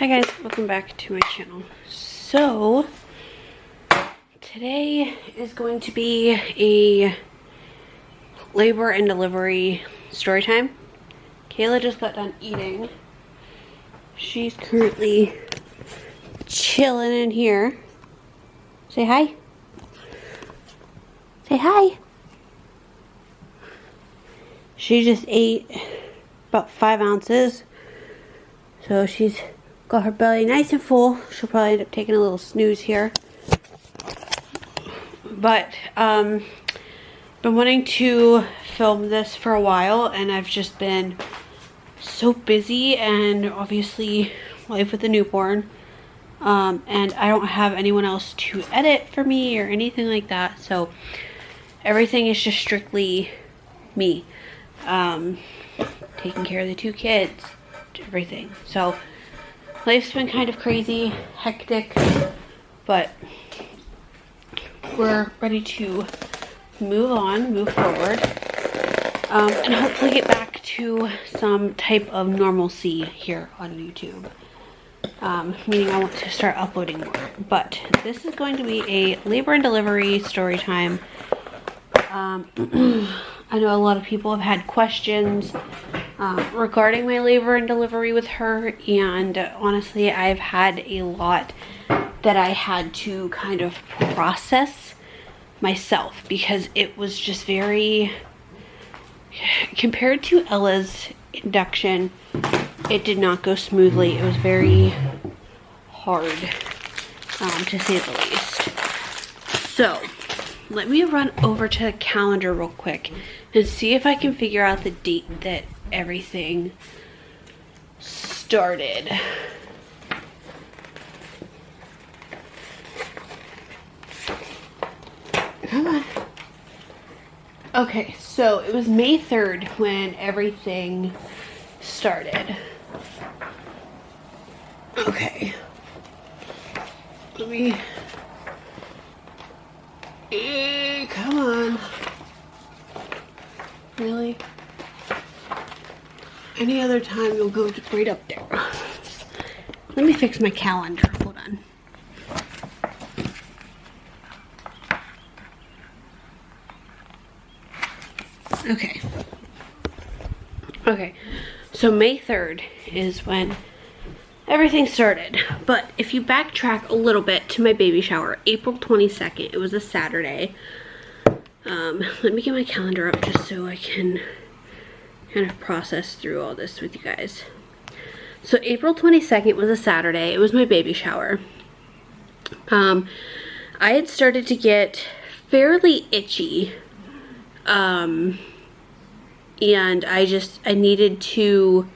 Hi guys, welcome back to my channel. So today is going to be a labor and delivery story time. Kayla just got done eating. She's currently chilling in here. Say hi. Say hi. She just ate about 5 ounces. So she's got her belly nice and full. She'll probably end up taking a little snooze here. But been wanting to film this for a while, and I've just been so busy, and obviously life with a newborn. And I don't have anyone else to edit for me or anything like that. So everything is just strictly me. Taking care of the 2 kids, everything. So life's been kind of crazy, hectic, but we're ready to move forward, and hopefully get back to some type of normalcy here on YouTube. Meaning I want to start uploading more. But this is going to be a labor and delivery story time. I know a lot of people have had questions regarding my labor and delivery with her, and honestly I've had a lot that I had to kind of process myself, because it was just very, compared to Ella's induction, it did not go smoothly. It was very hard, to say the least. So let me run over to the calendar real quick and see if I can figure out the date that everything started. Come on. Okay, so it was May 3rd when everything started. Okay. Let me... come on. Really? Any other time you'll go right up there. Let me fix my calendar. Hold on. Okay. Okay. So May 3rd is when everything started. But if you backtrack a little bit to my baby shower, April 22nd, it was a Saturday. Let me get my calendar up just so I can kind of process through all this with you guys. So April 22nd was a Saturday. It was my baby shower. I had started to get fairly itchy. And I needed to,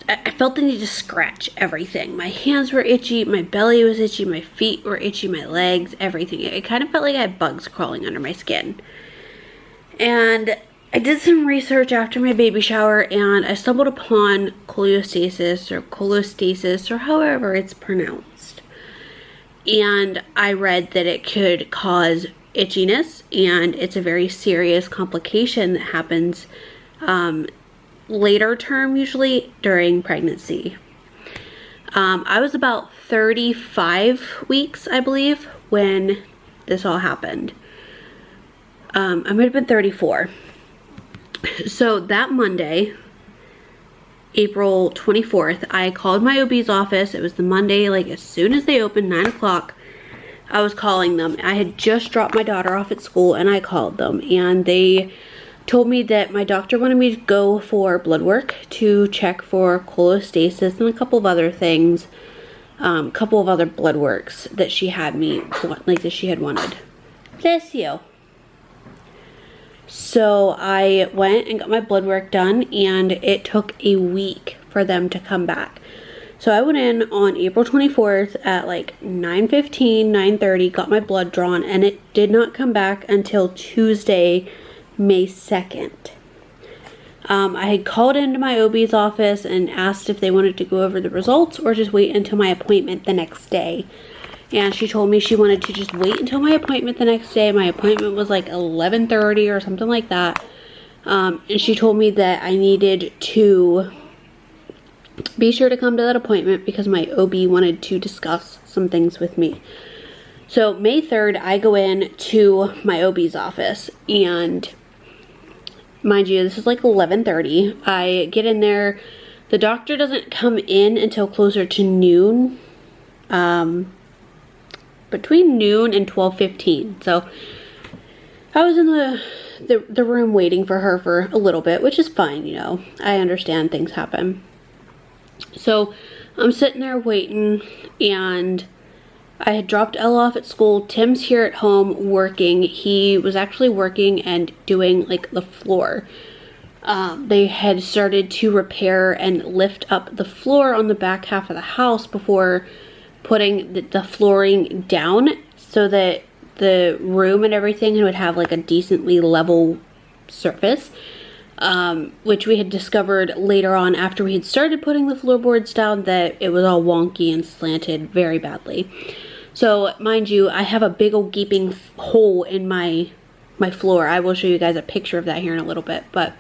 I felt the need to scratch everything. My hands were itchy, my belly was itchy, my feet were itchy, my legs, everything. It kind of felt like I had bugs crawling under my skin. And I did some research after my baby shower, and I stumbled upon cholestasis, or however it's pronounced. And I read that it could cause itchiness, and it's a very serious complication that happens later term, usually during pregnancy. I was about 35 weeks, I believe, when this all happened. I might have been 34. So that Monday, April 24th, I called my OB's office. It was the Monday, like as soon as they opened, 9 o'clock. I was calling them. I had just dropped my daughter off at school, and I called them, and they told me that my doctor wanted me to go for blood work to check for cholestasis and a couple of other things, a couple of other blood works that she had me, like that she had wanted. Bless you. So I went and got my blood work done, and it took a week for them to come back. So I went in on April 24th at like 9:15, 9:30, got my blood drawn, and it did not come back until Tuesday, May 2nd. I had called into my OB's office and asked if they wanted to go over the results or just wait until my appointment the next day. And she told me she wanted to just wait until my appointment the next day. My appointment was like 11:30 or something like that. And she told me that I needed to be sure to come to that appointment because my OB wanted to discuss some things with me. So May 3rd, I go in to my OB's office, and mind you, this is like 11:30. I get in there. The doctor doesn't come in until closer to noon, between noon and 12:15. So I was in the room waiting for her for a little bit, which is fine, you know. I understand things happen. So I'm sitting there waiting, and I had dropped Ella off at school. Tim's here at home working. He was actually working and doing like the floor. They had started to repair and lift up the floor on the back half of the house before putting the flooring down so that the room and everything would have like a decently level surface. Which we had discovered later on after we had started putting the floorboards down that it was all wonky and slanted very badly. So mind you, I have a big old gaping hole in my floor. I will show you guys a picture of that here in a little bit. But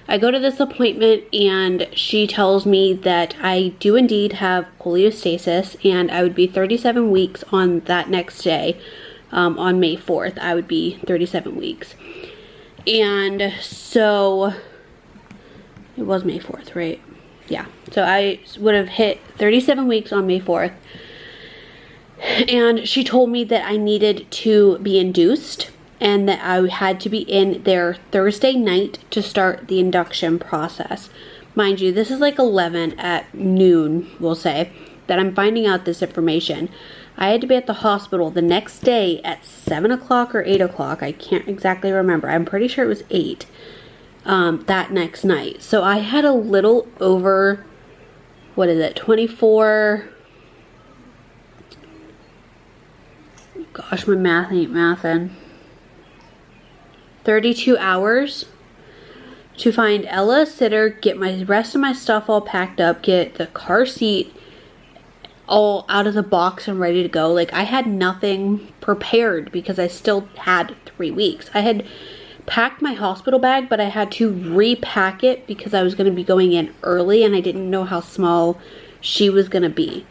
I go to this appointment and she tells me that I do indeed have cholestasis and I would be 37 weeks on that next day. On May 4th, I would be 37 weeks. And so it was May 4th, right? Yeah. So I would have hit 37 weeks on May 4th. And she told me that I needed to be induced and that I had to be in there Thursday night to start the induction process. Mind you, this is like 11 at noon, we'll say, that I'm finding out this information. I had to be at the hospital the next day at 7 o'clock or 8 o'clock. I can't exactly remember. I'm pretty sure it was 8 that next night. So I had a little over, 24... Gosh, my math ain't mathin'. 32 hours to find Ella a sitter, get my rest of my stuff all packed up, get the car seat all out of the box and ready to go. Like, I had nothing prepared because I still had 3 weeks. I had packed my hospital bag, but I had to repack it because I was going to be going in early and I didn't know how small she was going to be.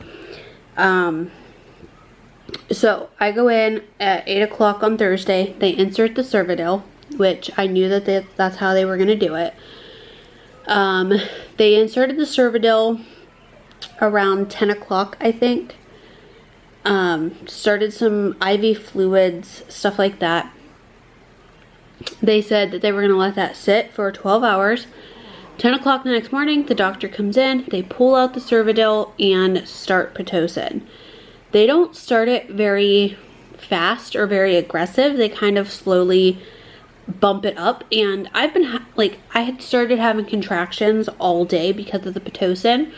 So I go in at 8 o'clock on Thursday. They insert the Cervidil, which I knew that that's how they were going to do it. They inserted the Cervidil around 10 o'clock, I think. Started some IV fluids, stuff like that. They said that they were going to let that sit for 12 hours. 10 o'clock the next morning, the doctor comes in, they pull out the Cervidil and start Pitocin. They don't start it very fast or very aggressive. They kind of slowly bump it up. And I've been, I had started having contractions all day because of the Pitocin.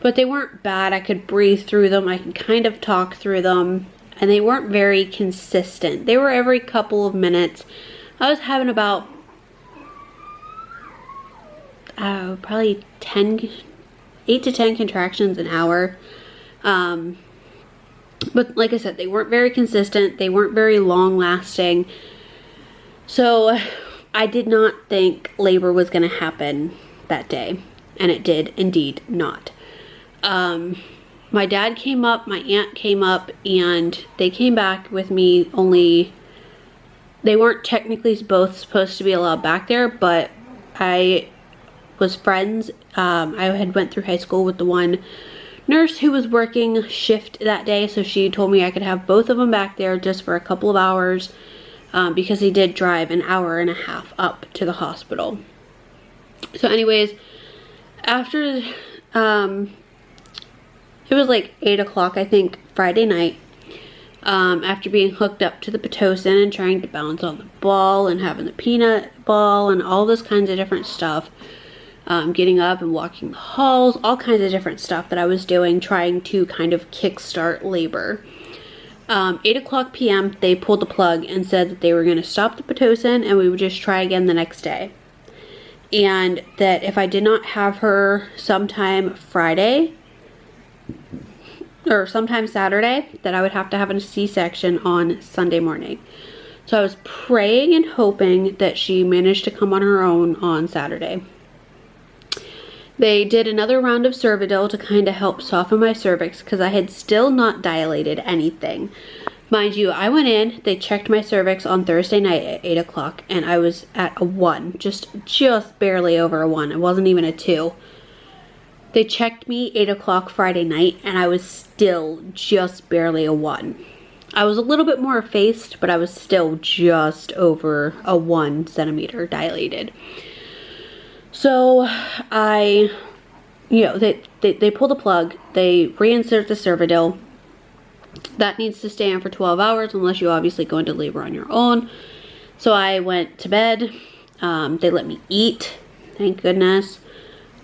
But they weren't bad. I could breathe through them. I could kind of talk through them. And they weren't very consistent. They were every couple of minutes. I was having about, probably 8 to 10 contractions an hour. But like I said, they weren't very consistent. They weren't very long lasting. So I did not think labor was going to happen that day. And it did indeed not. My dad came up, my aunt came up, and they came back with me, only they weren't technically both supposed to be allowed back there, but I was friends. I had went through high school with the one nurse who was working shift that day, so she told me I could have both of them back there just for a couple of hours, because he did drive an hour and a half up to the hospital. So anyways, after it was like 8 o'clock, I think, Friday night. After being hooked up to the Pitocin and trying to bounce on the ball and having the peanut ball and all this kinds of different stuff. Getting up and walking the halls, all kinds of different stuff that I was doing, trying to kind of kickstart labor. 8 o'clock p.m., they pulled the plug and said that they were going to stop the Pitocin and we would just try again the next day. And that if I did not have her sometime Friday, or sometime Saturday, that I would have to have a C-section on Sunday morning. So I was praying and hoping that she managed to come on her own on Saturday. They did another round of Cervidil to kind of help soften my cervix because I had still not dilated anything. Mind you, I went in, they checked my cervix on Thursday night at 8 o'clock and I was at a 1, just barely over a 1. It wasn't even a 2. They checked me 8 o'clock Friday night and I was still just barely a 1. I was a little bit more effaced, but I was still just over a 1 centimeter dilated. So I, they pull the plug, they reinsert the Cervidil. That needs to stay on for 12 hours unless you obviously go into labor on your own. So I went to bed. They let me eat, thank goodness.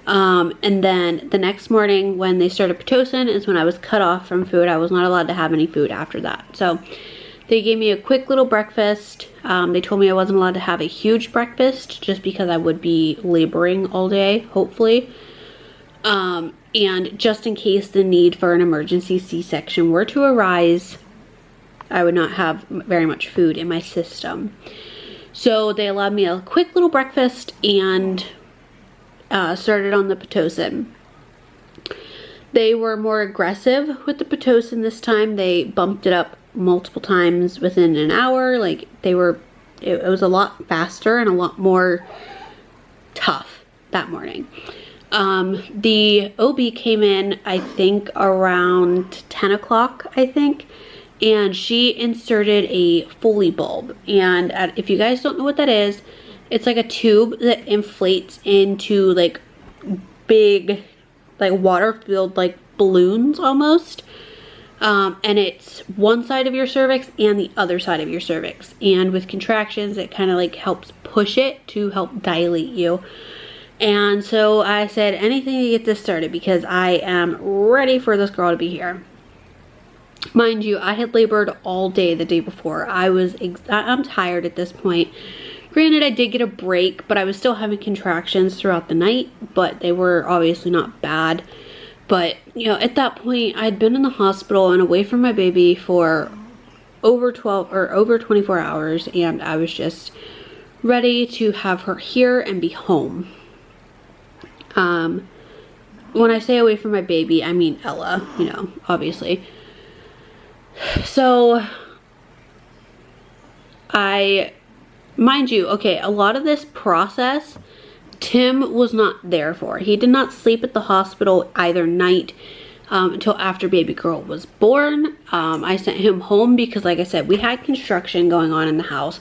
And then the next morning when they started Pitocin is when I was cut off from food. I was not allowed to have any food after that. So they gave me a quick little breakfast. They told me I wasn't allowed to have a huge breakfast just because I would be laboring all day, hopefully. And just in case the need for an emergency C-section were to arise, I would not have very much food in my system. So they allowed me a quick little breakfast and started on the Pitocin. They were more aggressive with the Pitocin this time. They bumped it up multiple times within an hour. Like it was a lot faster and a lot more tough that morning. The OB came in, I think around 10 o'clock, I think, and she inserted a Foley bulb. And if you guys don't know what that is, it's like a tube that inflates into like big, like water-filled like balloons almost. And it's one side of your cervix and the other side of your cervix. And with contractions, it kind of like helps push it to help dilate you. And so I said anything to get this started because I am ready for this girl to be here. Mind you, I had labored all day the day before. I'm tired at this point. Granted, I did get a break, but I was still having contractions throughout the night, but they were obviously not bad. But, at that point, I'd been in the hospital and away from my baby for over 24 hours, and I was just ready to have her here and be home. When I say away from my baby, I mean Ella, obviously. So, mind you, okay, a lot of this process, Tim was not there for. He did not sleep at the hospital either night until after baby girl was born. I sent him home because, like I said, we had construction going on in the house.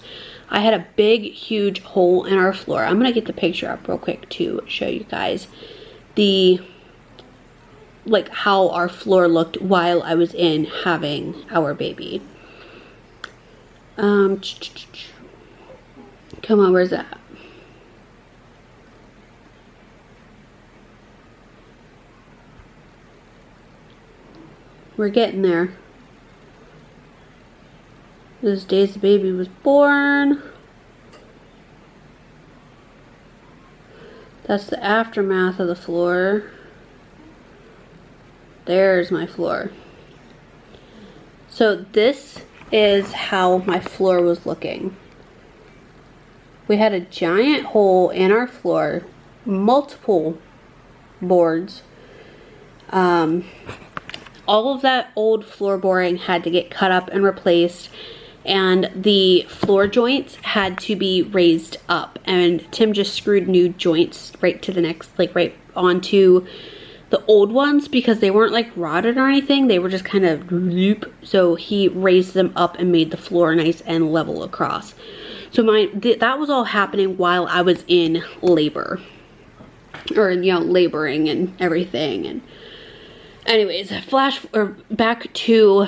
I had a big, huge hole in our floor. I'm going to get the picture up real quick to show you guys how our floor looked while I was in having our baby. Come on, where's that? We're getting there. Those days the baby was born. That's the aftermath of the floor. There's my floor. So this is how my floor was looking. We had a giant hole in our floor, multiple boards. All of that old floorboarding had to get cut up and replaced, and the floor joints had to be raised up, and Tim just screwed new joints right to the next, right onto the old ones because they weren't rotted or anything. They were just kind of loop. So he raised them up and made the floor nice and level across. So that was all happening while I was in labor, or laboring and everything. And anyways, back to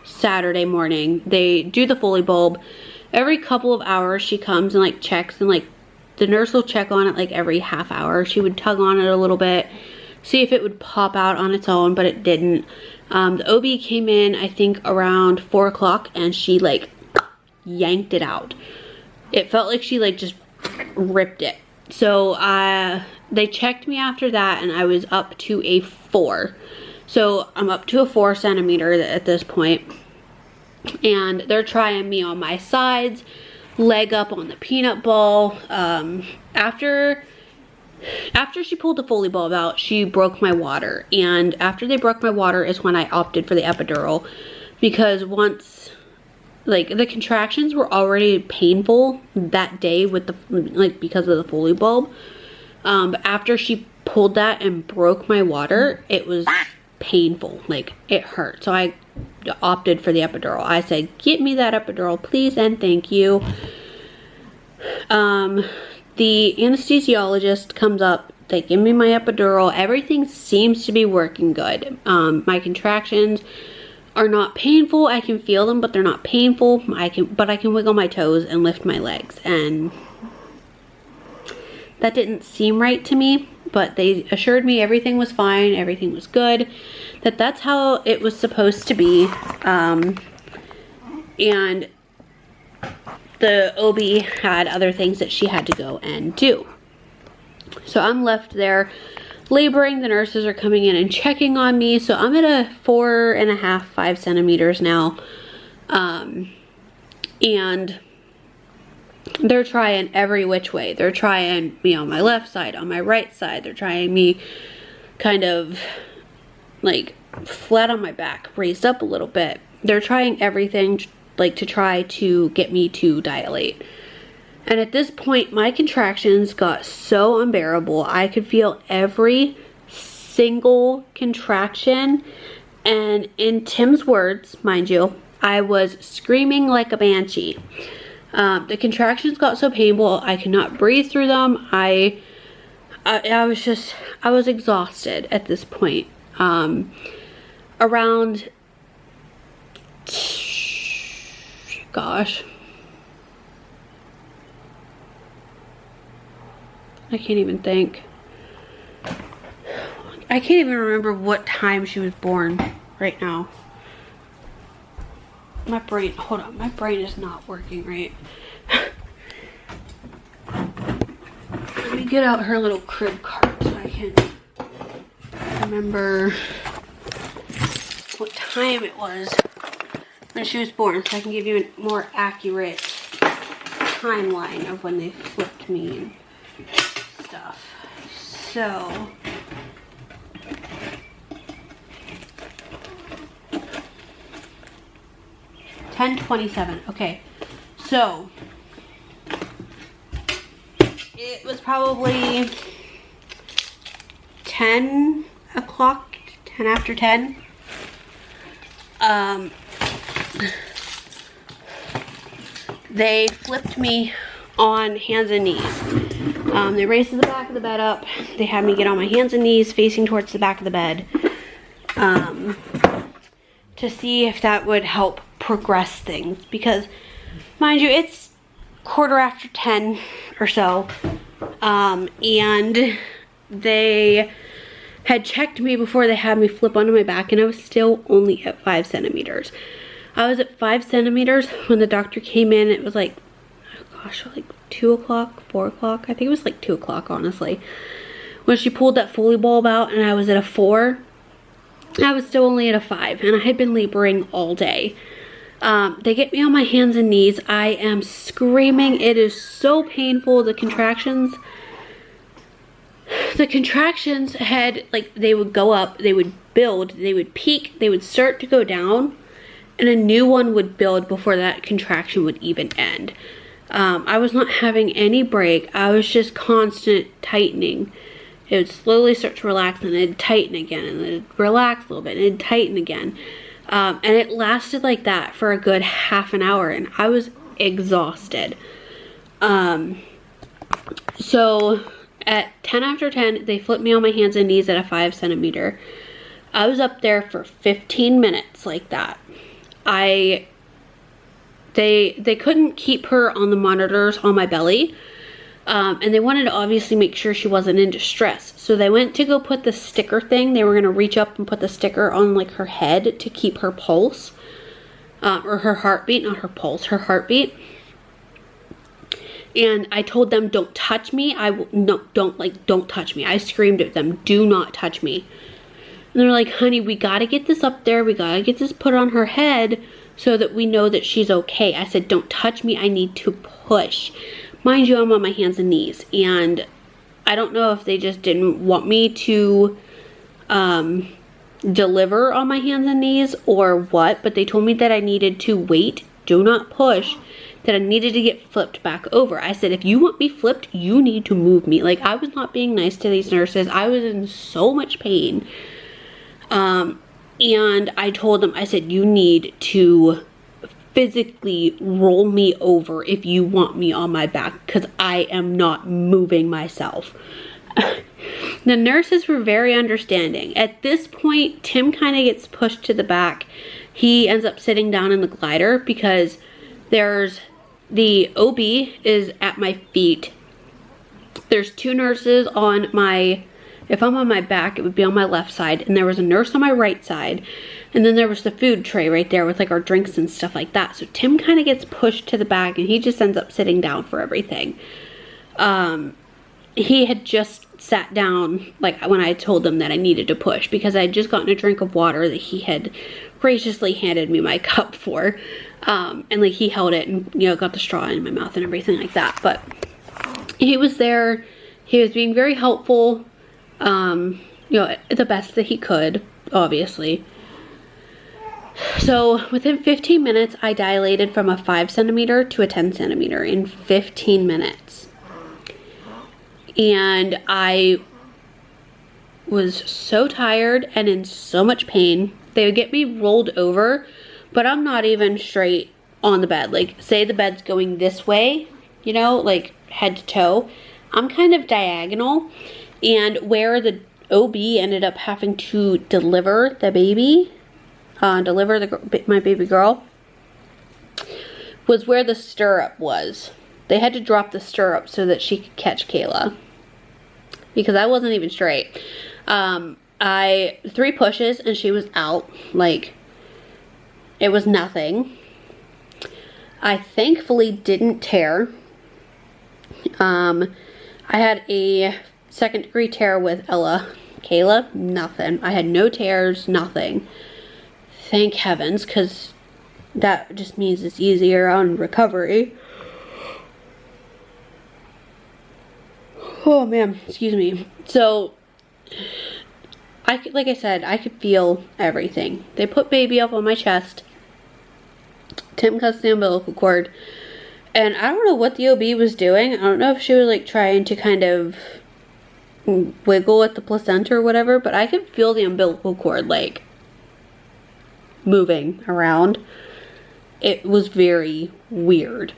Saturday morning. They do the Foley bulb. Every couple of hours she comes and checks, and the nurse will check on it every half hour. She would tug on it a little bit, see if it would pop out on its own, but it didn't. The OB came in, I think around 4 o'clock, and she yanked it out. It felt like she just ripped it. So they checked me after that, and I was up to a 4. So I'm up to a 4 centimeter at this point. And they're trying me on my sides, leg up on the peanut ball. After after she pulled the Foley bulb out, she broke my water. And after they broke my water is when I opted for the epidural. Because once, like, the contractions were already painful that day with the, like, because of the Foley bulb. But after she pulled that and broke my water, it was painful. Like, it hurt. So I opted for the epidural. I said, get me that epidural, please, and thank you. The anesthesiologist comes up, they give me my epidural, everything seems to be working good. My contractions are not painful, I can feel them, but they're not painful. But I can wiggle my toes and lift my legs, and that didn't seem right to me, but they assured me everything was fine, everything was good, that's how it was supposed to be. And the OB had other things that she had to go and do. So I'm left there laboring. The nurses are coming in and checking on me. So I'm at a 4.5, 5 centimeters now. And they're trying every which way. They're trying me on my left side, on my right side. They're trying me kind of like flat on my back, raised up a little bit. They're trying everything like to try to get me to dilate. And at this point, my contractions got so unbearable. I could feel every single contraction. And in Tim's words, mind you, I was screaming like a banshee. The contractions got so painful, I could not breathe through them. I was exhausted at this point. Around, gosh, I can't even think. I can't even remember what time she was born right now. My brain, hold on, my brain is not working right. Let me get out her little crib cart so I can remember what time it was when she was born, so I can give you a more accurate timeline of when they flipped me and stuff. So, $10:27. Okay, so it was probably 10 o'clock, 10 after 10. They flipped me on hands and knees. They raised the back of the bed up. They had me get on my hands and knees facing towards the back of the bed to see if that would help progress things. Because, mind you, it's 10:15 or so. And they had checked me before they had me flip onto my back, and I was still only at 5 centimeters. I was at 5 centimeters when the doctor came in. It was like, oh gosh, like 2 o'clock, 4 o'clock. I think it was like 2 o'clock, honestly. When she pulled that Foley bulb out and I was at a 4, I was still only at a 5, and I had been laboring all day. They get me on my hands and knees. I am screaming. It is so painful. The contractions had, like, they would go up, they would build, they would peak, they would start to go down, and a new one would build before that contraction would even end. I was not having any break. I was just constant tightening. It would slowly start to relax, and it'd tighten again, and it'd relax a little bit, and it'd tighten again. And it lasted like that for a good half an hour, and I was exhausted. So at 10 after 10, they flipped me on my hands and knees at a 5 centimeter. I was up there for 15 minutes like that. They couldn't keep her on the monitors on my belly. And they wanted to obviously make sure she wasn't in distress. So they went to go put the sticker thing. They were going to reach up and put the sticker on, like, her head to keep her pulse. Or her heartbeat, not her pulse, her heartbeat. And I told them, don't touch me. Don't touch me. I screamed at them, do not touch me. And they're like, honey, we got to get this up there. We got to get this put on her head so that we know that she's okay. I said, don't touch me. I need to push. Mind you, I'm on my hands and knees, and I don't know if they just didn't want me to deliver on my hands and knees or what, but they told me that I needed to wait, do not push, that I needed to get flipped back over. I said, if you want me flipped, you need to move me. Like, I was not being nice to these nurses. I was in so much pain. And I told them, I said, you need to physically roll me over if you want me on my back, because I am not moving myself. The nurses were very understanding. At this point, Tim kind of gets pushed to the back. He ends up sitting down in the glider because there's the OB is at my feet. There's 2 nurses on my, if I'm on my back, it would be on my left side, and there was a nurse on my right side, and then there was the food tray right there with like our drinks and stuff like that. So Tim kind of gets pushed to the back, and he just ends up sitting down for everything. He had just sat down like when I told him that I needed to push, because I had just gotten a drink of water that he had graciously handed me my cup for, and like he held it and, you know, got the straw in my mouth and everything like that. But he was there, he was being very helpful, you know, the best that he could, obviously. So within 15 minutes, I dilated from a 5 centimeter to a 10 centimeter in 15 minutes. And I was so tired and in so much pain. They would get me rolled over, but I'm not even straight on the bed. Like, say the bed's going this way, you know, like head to toe. I'm kind of diagonal, and where the OB ended up having to deliver the baby, my baby girl, was where the stirrup was. They had to drop the stirrup so that she could catch Kayla, because I wasn't even straight. 3 pushes and she was out. Like, it was nothing. I thankfully didn't tear. I had a 2nd degree tear with Ella. Kayla, nothing. I had no tears, nothing. Thank heavens, because that just means it's easier on recovery. Oh man, excuse me. So, like I said, I could feel everything. They put baby up on my chest. Tim cuts the umbilical cord. And I don't know what the OB was doing. I don't know if she was like trying to kind of wiggle at the placenta or whatever, but I could feel the umbilical cord like moving around. It was very weird.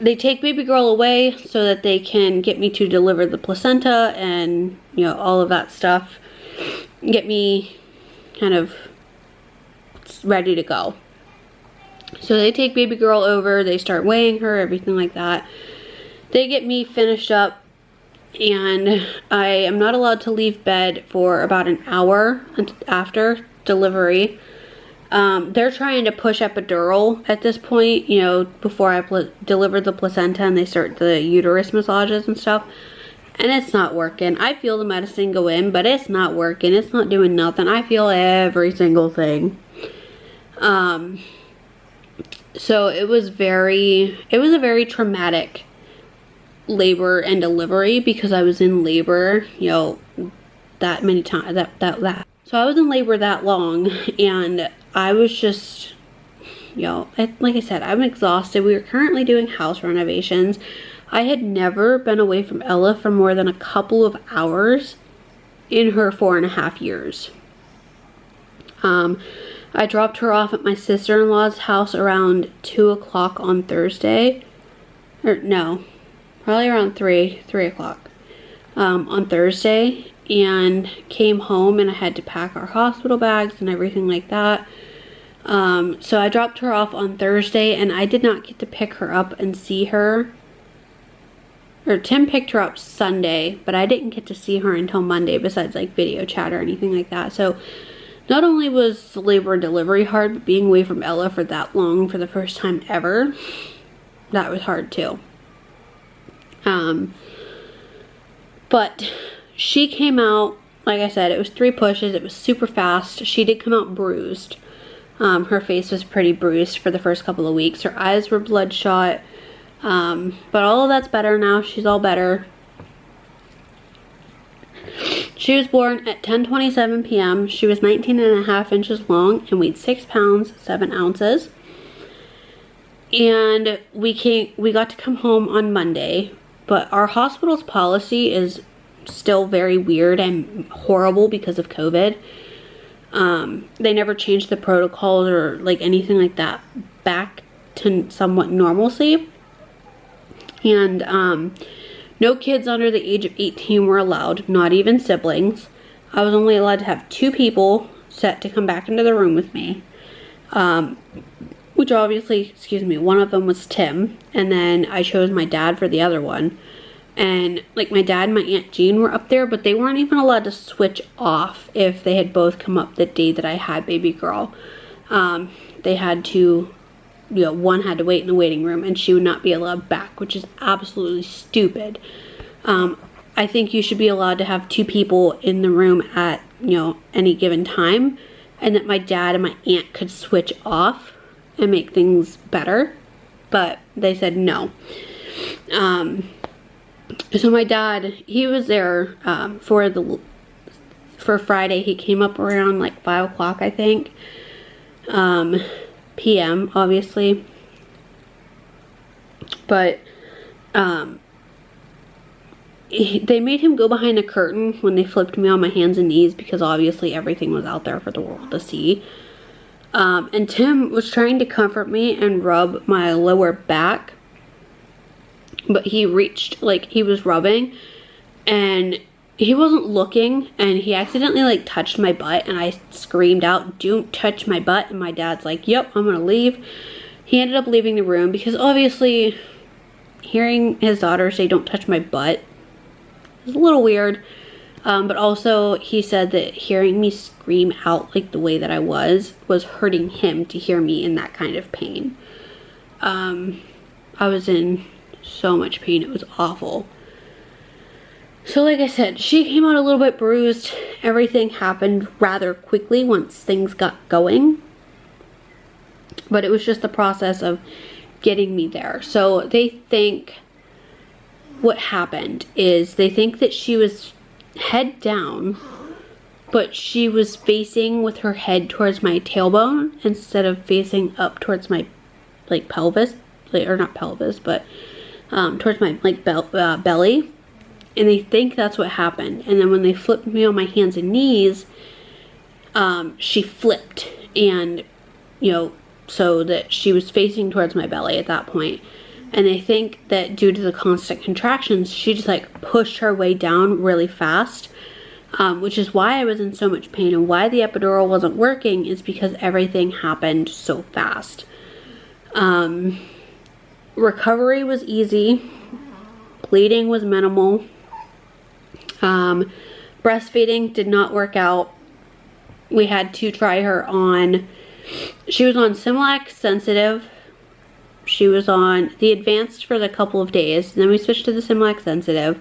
They take baby girl away so that they can get me to deliver the placenta and, you know, all of that stuff. Get me kind of ready to go. So they take baby girl over, they start weighing her, everything like that. They get me finished up, and I am not allowed to leave bed for about an hour after delivery. They're trying to push epidural at this point, you know, before I deliver the placenta, and they start the uterus massages and stuff. And it's not working. I feel the medicine go in, but it's not working. It's not doing nothing. I feel every single thing. So it was a very traumatic labor and delivery, because I was in labor, you know, that many times, that. So I was in labor that long, and I was just, you know, like I said, I'm exhausted. We were currently doing house renovations. I had never been away from Ella for more than a couple of hours in her 4.5 years. I dropped her off at my sister-in-law's house around 2 o'clock on Thursday. Or no, probably around 3 o'clock on Thursday, and came home, and I had to pack our hospital bags and everything like that. So I dropped her off on Thursday, and I did not get to pick her up and see her. Or Tim picked her up Sunday, but I didn't get to see her until Monday, besides like video chat or anything like that. So not only was labor and delivery hard, but being away from Ella for that long for the first time ever, that was hard too. But she came out, like I said, it was 3 pushes. It was super fast. She did come out bruised. Her face was pretty bruised for the first couple of weeks. Her eyes were bloodshot. But all of that's better now. She's all better. She was born at 10:27 p.m. She was 19.5 inches long and weighed 6 pounds, 7 ounces. And we got to come home on Monday, but our hospital's policy is still very weird and horrible because of COVID. They never changed the protocols or like anything like that back to somewhat normalcy. And no kids under the age of 18 were allowed, not even siblings. I was only allowed to have 2 people set to come back into the room with me. Which obviously, one of them was Tim, and then I chose my dad for the other one. And like my dad and my Aunt Jean were up there, but they weren't even allowed to switch off if they had both come up the day that I had baby girl. They had to, one had to wait in the waiting room and she would not be allowed back, which is absolutely stupid. I think you should be allowed to have 2 people in the room at, any given time, and that my dad and my aunt could switch off and make things better, but they said no. So my dad, he was there for Friday. He came up around like 5 o'clock, I think, p.m. obviously, but they made him go behind a curtain when they flipped me on my hands and knees, because obviously everything was out there for the world to see. And Tim was trying to comfort me and rub my lower back, but he reached, like, he was rubbing and he wasn't looking, and he accidentally like touched my butt, and I screamed out, "Don't touch my butt," and my dad's like, "Yep, I'm gonna leave." He ended up leaving the room because obviously hearing his daughter say "don't touch my butt" is a little weird. But also he said that hearing me scream out like the way that I was hurting him to hear me in that kind of pain. I was in so much pain, it was awful. So like I said, she came out a little bit bruised. Everything happened rather quickly once things got going. But it was just the process of getting me there. So they think what happened is they think that she was head down, but she was facing with her head towards my tailbone instead of facing up towards my like pelvis, or not pelvis, but towards my like belly. And they think that's what happened. And then when they flipped me on my hands and knees, she flipped, and so that she was facing towards my belly at that point. And they think that due to the constant contractions, she just like pushed her way down really fast, which is why I was in so much pain, and why the epidural wasn't working is because everything happened so fast. Recovery was easy. Bleeding was minimal. Breastfeeding did not work out. We had to try her on, she was on Similac sensitive. She was on the advanced for the couple of days. Then we switched to the Similac sensitive.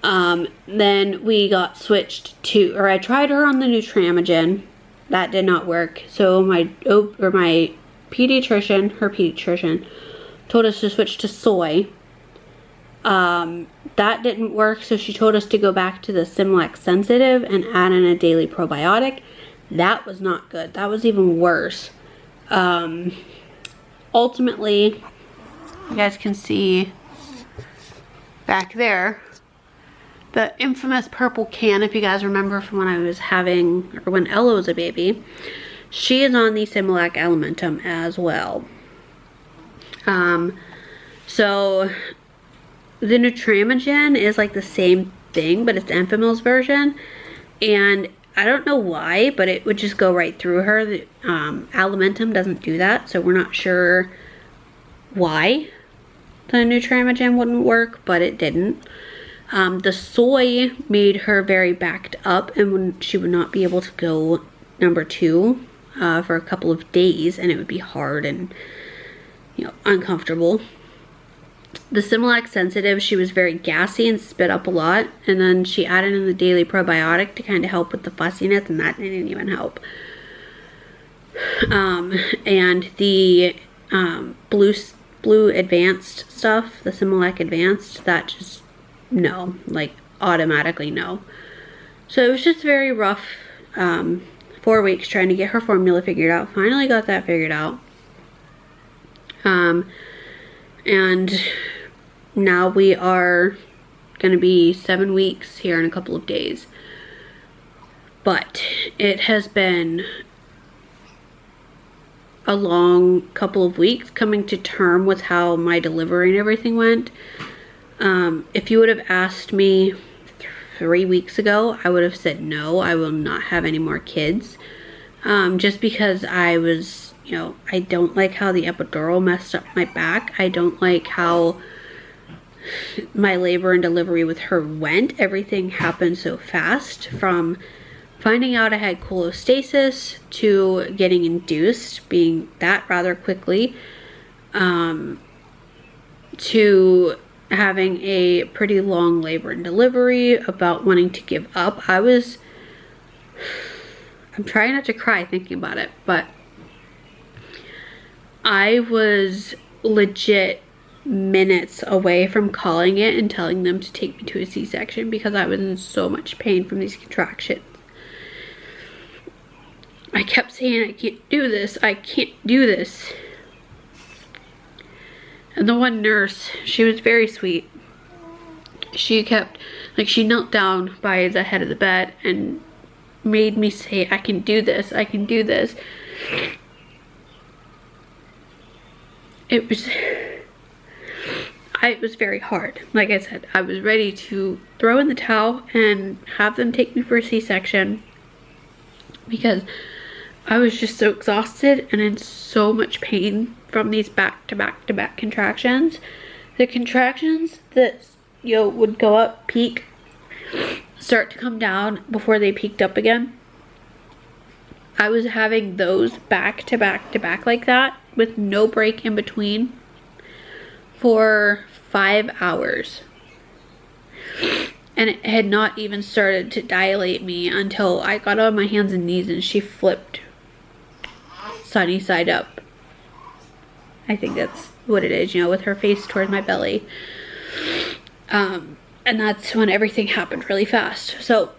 Then we got switched to, or I tried her on the Nutramigen. That did not work. So my pediatrician, her pediatrician, told us to switch to soy. That didn't work, so she told us to go back to the Similac sensitive and add in a daily probiotic. That was not good. That was even worse. Ultimately, you guys can see back there the infamous purple can, if you guys remember from when I was having, or when Ella was a baby. She is on the Similac Alimentum as well. So the Nutramigen is like the same thing, but it's Enfamil's version, and I don't know why, but it would just go right through her. The Alimentum doesn't do that, so we're not sure why the Nutramigen wouldn't work, but it didn't. The soy made her very backed up, and she would not be able to go number 2 for a couple of days, and it would be hard and uncomfortable. The Similac sensitive, she was very gassy and spit up a lot, and then she added in the daily probiotic to kind of help with the fussiness, and that didn't even help. And the blue advanced stuff, the Similac advanced, that just no, like automatically no. So it was just very rough 4 weeks trying to get her formula figured out. Finally got that figured out. And now we are gonna be 7 weeks here in a couple of days. But it has been a long couple of weeks coming to term with how my delivery and everything went. If you would have asked me 3 weeks ago, I would have said no, I will not have any more kids. Just because I was, you know, I don't like how the epidural messed up my back. I don't like how my labor and delivery with her went. Everything happened so fast, from finding out I had cholestasis to getting induced, being that rather quickly, to having a pretty long labor and delivery, about wanting to give up. I'm trying not to cry thinking about it, but I was legit minutes away from calling it and telling them to take me to a C-section because I was in so much pain from these contractions. I kept saying, I can't do this, I can't do this. And the one nurse, she was very sweet. She kept, like, she knelt down by the head of the bed and made me say, I can do this, I can do this. It was very hard. Like I said, I was ready to throw in the towel and have them take me for a C-section because I was just so exhausted and in so much pain from these back-to-back-to-back contractions. The contractions that, you know, would go up, peak, start to come down before they peaked up again. I was having those back-to-back-to-back like that with no break in between for 5 hours. And it had not even started to dilate me until I got on my hands and knees and she flipped sunny side up. I think that's what it is, you know, with her face toward my belly. And that's when everything happened really fast. So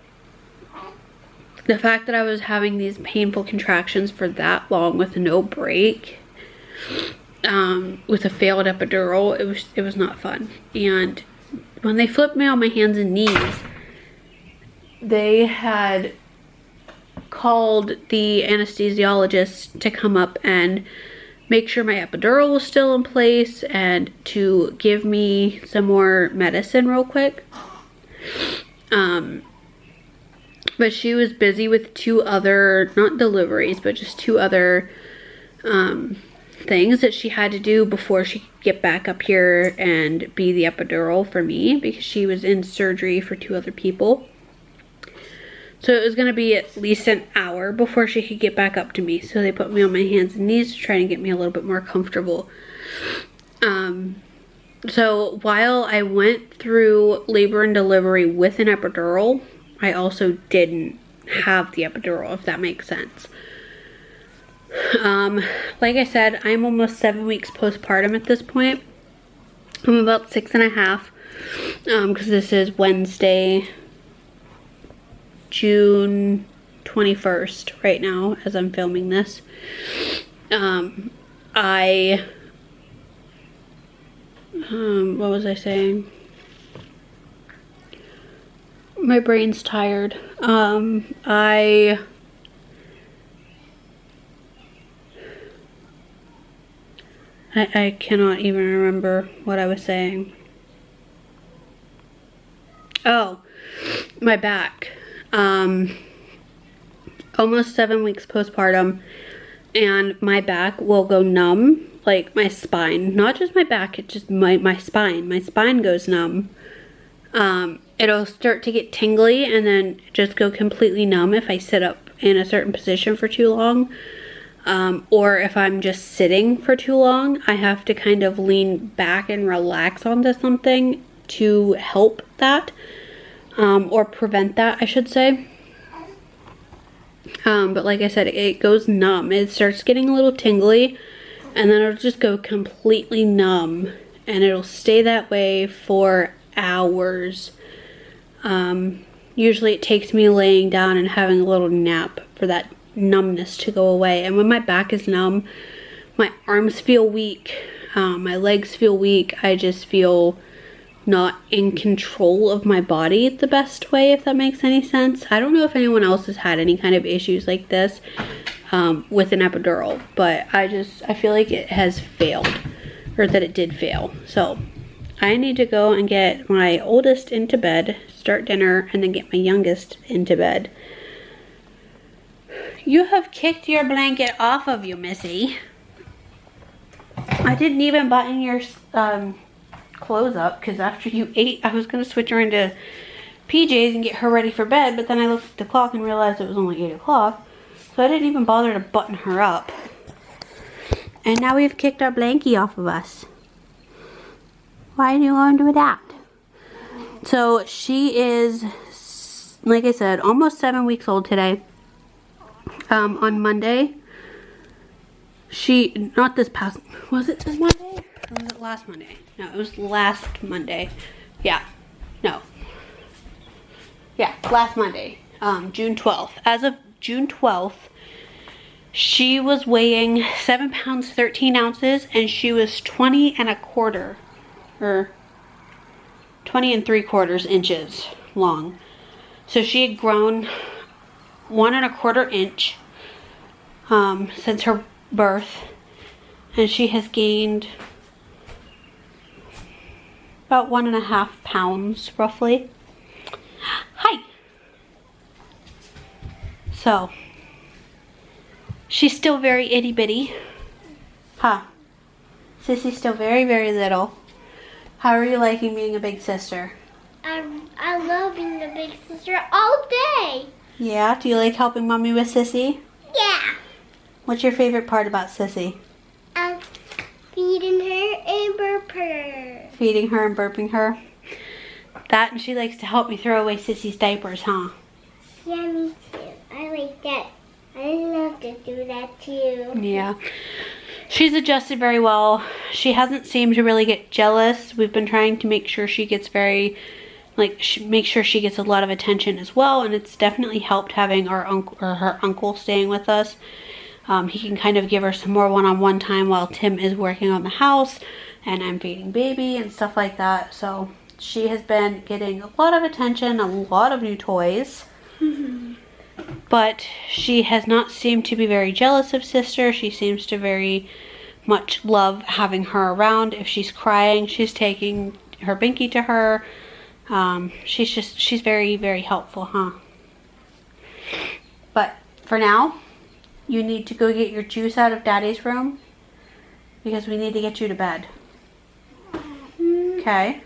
the fact that I was having these painful contractions for that long with no break, with a failed epidural, it was not fun. And when they flipped me on my hands and knees, they had called the anesthesiologist to come up and make sure my epidural was still in place and to give me some more medicine real quick. But she was busy with 2 other, not deliveries, but just 2 other things that she had to do before she could get back up here and be the epidural for me, because she was in surgery for 2 other people. So it was going to be at least an hour before she could get back up to me. So they put me on my hands and knees to try and get me a little bit more comfortable. So while I went through labor and delivery with an epidural, I also didn't have the epidural, if that makes sense. Like I said, I'm almost 7 weeks postpartum at this point. I'm about 6.5, because this is Wednesday, June 21st right now as I'm filming this. What was I saying? My brain's tired. I cannot even remember what I was saying. Oh, my back. Almost 7 weeks postpartum, and my back will go numb, like my spine. Not just my back, it's just my spine. My spine goes numb. It'll start to get tingly and then just go completely numb if I sit up in a certain position for too long. Or if I'm just sitting for too long, I have to kind of lean back and relax onto something to help that, or prevent that, I should say. But like I said, it goes numb. It starts getting a little tingly, and then it'll just go completely numb, and it'll stay that way for hours. usually it takes me laying down and having a little nap for that numbness to go away. And when my back is numb, my arms feel weak, my legs feel weak. I just feel not in control of my body the best way, if that makes any sense. I don't know if anyone else has had any kind of issues like this with an epidural, but I feel like it has failed, or that it did fail. So I need to go and get my oldest into bed, start dinner, and then get my youngest into bed. You have kicked your blanket off of you, Missy. I didn't even button your clothes up, because after you ate, I was going to switch her into PJs and get her ready for bed, but then I looked at the clock and realized it was only 8 o'clock, so I didn't even bother to button her up. And now we've kicked our blankie off of us. Why do you want to do that? So she is, like I said, almost 7 weeks old today. On Monday, not this past, was it this Monday? Or was it last Monday? No, it was last Monday. Yeah, no. Yeah, last Monday, June 12th. As of June 12th, she was weighing 7 pounds, 13 ounces, and she was 20 and a quarter, or 20 and 3/4 inches long. So she had grown 1 1/4 inch since her birth, and she has gained about 1.5 pounds roughly. Hi. So she's still very itty bitty. Huh. Sissy's still very, very little. How are you liking being a big sister? I love being a big sister all day. Yeah? Do you like helping Mommy with Sissy? Yeah. What's your favorite part about Sissy? Feeding her and burp her. Feeding her and burping her. That, and she likes to help me throw away Sissy's diapers, huh? Yeah, me too. I like that. I love to do that too. Yeah. She's adjusted very well. She hasn't seemed to really get jealous. We've been trying to make sure she gets make sure she gets a lot of attention as well, and it's definitely helped having our uncle or her uncle staying with us. He can kind of give her some more one-on-one time while Tim is working on the house and I'm feeding baby and stuff like that. So she has been getting a lot of attention, a lot of new toys. But she has not seemed to be very jealous of sister. She seems to very much love having her around. If she's crying, she's taking her binky to her. She's very, very helpful, huh? But for now, you need to go get your juice out of Daddy's room because we need to get you to bed. Okay?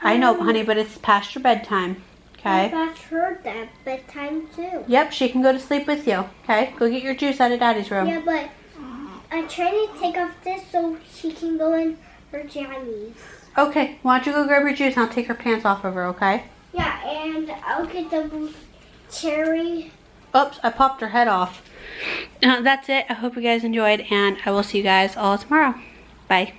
I know, honey, but it's past your bedtime. Okay? That's her bedtime too. Yep, she can go to sleep with you. Okay? Go get your juice out of Daddy's room. Yeah, but I'm trying to take off this so she can go in her jammies. Okay, why don't you go grab your juice and I'll take her pants off of her, okay? Yeah, and I'll get the cherry. Oops, I popped her head off. That's it. I hope you guys enjoyed, and I will see you guys all tomorrow. Bye.